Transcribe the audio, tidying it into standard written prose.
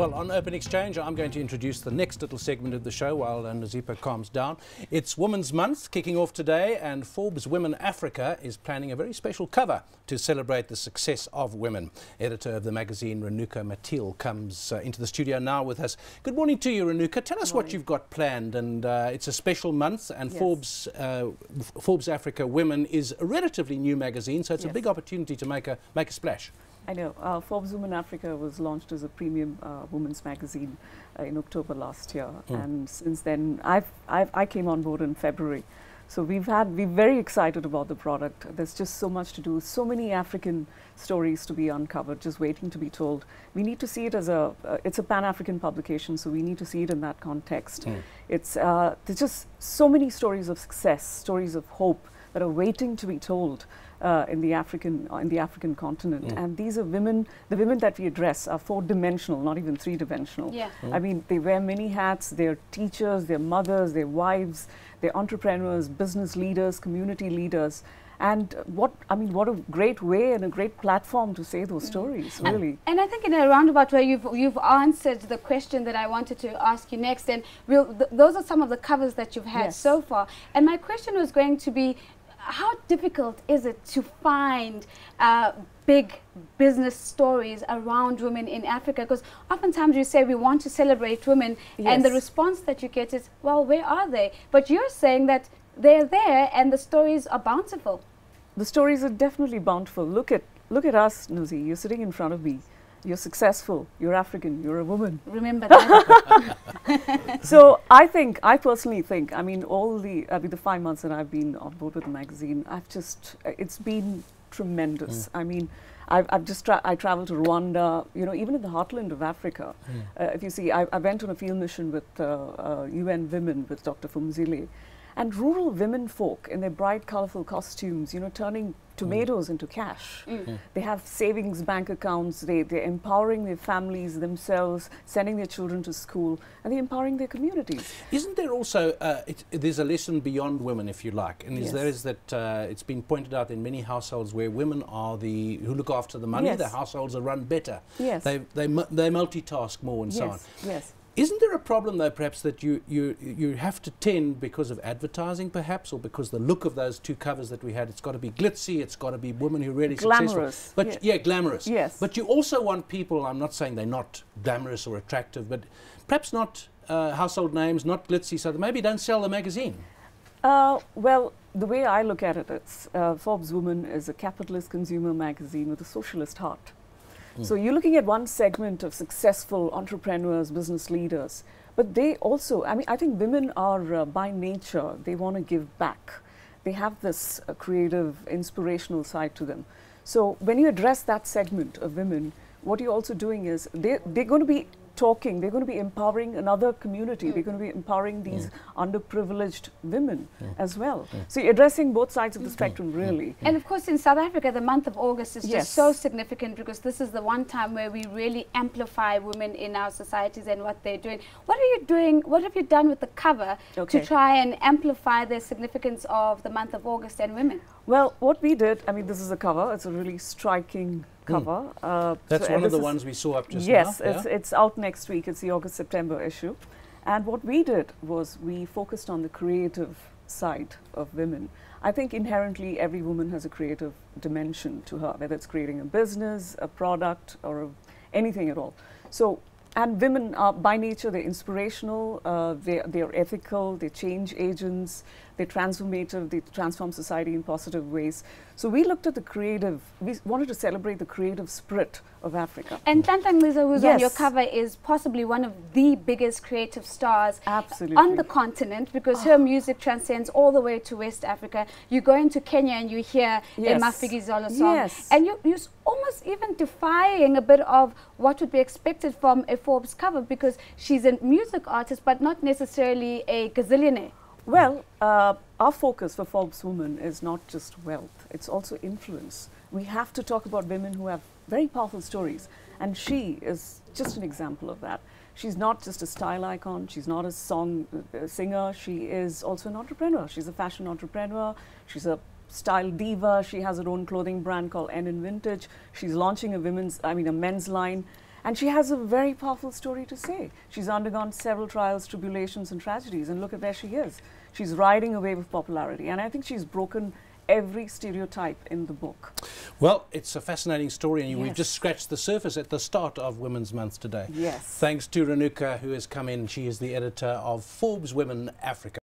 Well, on Open Exchange, I'm going to introduce the next little segment of the show while Nazipa calms down. It's Women's Month kicking off today, and Forbes Woman Africa is planning a very special cover to celebrate the success of women. Editor of the magazine, Renuka, Methil, comes into the studio now with us. Good morning to you, Renuka. Tell us what you've got planned. And it's a special month, and yes. Forbes Africa Women is a relatively new magazine, so it's a big opportunity to make a splash. I know. Forbes Woman Africa was launched as a premium women's magazine in October last year, and since then I came on board in February. So we're very excited about the product. There's just so much to do, so many African stories to be uncovered, just waiting to be told. We need to see it as it's a Pan-African publication, so we need to see it in that context. It's there's just so many stories of success, stories of hope that are waiting to be told. In the African continent, and these are women. The women that we address are four-dimensional, not even three-dimensional. Yeah. I mean, they wear many hats. They're teachers, they're mothers, they're wives, they're entrepreneurs, business leaders, community leaders. And what a great way and a great platform to say those stories, really. And I think in a roundabout way, you've answered the question that I wanted to ask you next. And those are some of the covers that you've had so far. And my question was going to be, how difficult is it to find big business stories around women in Africa? Because oftentimes you say we want to celebrate women, and the response that you get is, well, where are they? But you're saying that they're there and the stories are bountiful. The stories are definitely bountiful. Look at us, Nuzi. You're sitting in front of me. You're successful, you're African, you're a woman. Remember that. So I personally think, I mean, the 5 months that I've been on board with the magazine, it's been tremendous. I mean, I traveled to Rwanda, you know, even in the heartland of Africa. If you see, I went on a field mission with UN Women with Dr. Fumzile, and rural women folk in their bright, colorful costumes, you know, turning tomatoes into cash. They have savings bank accounts, they're empowering their families, themselves, sending their children to school, and they're empowering their communities. Isn't there also, there's a lesson beyond women, if you like, and there is that it's been pointed out in many households where women are who look after the money, the households are run better. They multitask more and so on. Isn't there a problem, though, perhaps, that you have to tend, because of advertising, perhaps, or because the look of those two covers that we had, it's got to be glitzy, it's got to be women who are really successful. But glamorous. Yes. But you also want people, I'm not saying they're not glamorous or attractive, but perhaps not household names, not glitzy, so they maybe don't sell the magazine. Well, the way I look at it, it's Forbes Woman is a capitalist consumer magazine with a socialist heart. So you're looking at one segment of successful entrepreneurs, business leaders, but they also, I mean, I think women are by nature, they want to give back. They have this creative, inspirational side to them. So when you address that segment of women, what you're also doing is they're going to be talking, they're going to be empowering another community, they're going to be empowering these underprivileged women as well. So you're addressing both sides of the spectrum, really. And of course in South Africa, the month of August is just so significant, because this is the one time where we really amplify women in our societies and what they're doing. What are you doing, what have you done with the cover to try and amplify the significance of the month of August and women? Well, what we did, I mean, this is a cover, it's a really striking cover. That's one of the ones we saw up just now. Yes, it's out next week. It's the August-September issue. And what we did was we focused on the creative side of women. I think inherently every woman has a creative dimension to her, whether it's creating a business, a product, or anything at all. So, and women are by nature, they're inspirational, they're ethical, they're change agents, they're transformative, they transform society in positive ways. So we looked at the creative, we wanted to celebrate the creative spirit of Africa. And Ntantang Liza, who's on your cover, is possibly one of the biggest creative stars on the continent, because her music transcends all the way to West Africa. You go into Kenya and you hear a Mafiki Zolo song, and you're almost even defying a bit of what would be expected from a Forbes cover, because she's a music artist, but not necessarily a gazillionaire. Well, our focus for Forbes Woman is not just wealth, it's also influence. We have to talk about women who have very powerful stories, and she is just an example of that. She's not just a style icon, she's not a song singer, she is also an entrepreneur. She's a fashion entrepreneur, she's a style diva, she has her own clothing brand called N in Vintage. She's launching a men's line. And she has a very powerful story to say. She's undergone several trials, tribulations, and tragedies, and look at where she is. She's riding a wave of popularity, and I think she's broken every stereotype in the book. Well, it's a fascinating story, and we've just scratched the surface at the start of Women's Month today. Yes. Thanks to Renuka, who has come in. She is the editor of Forbes Woman Africa.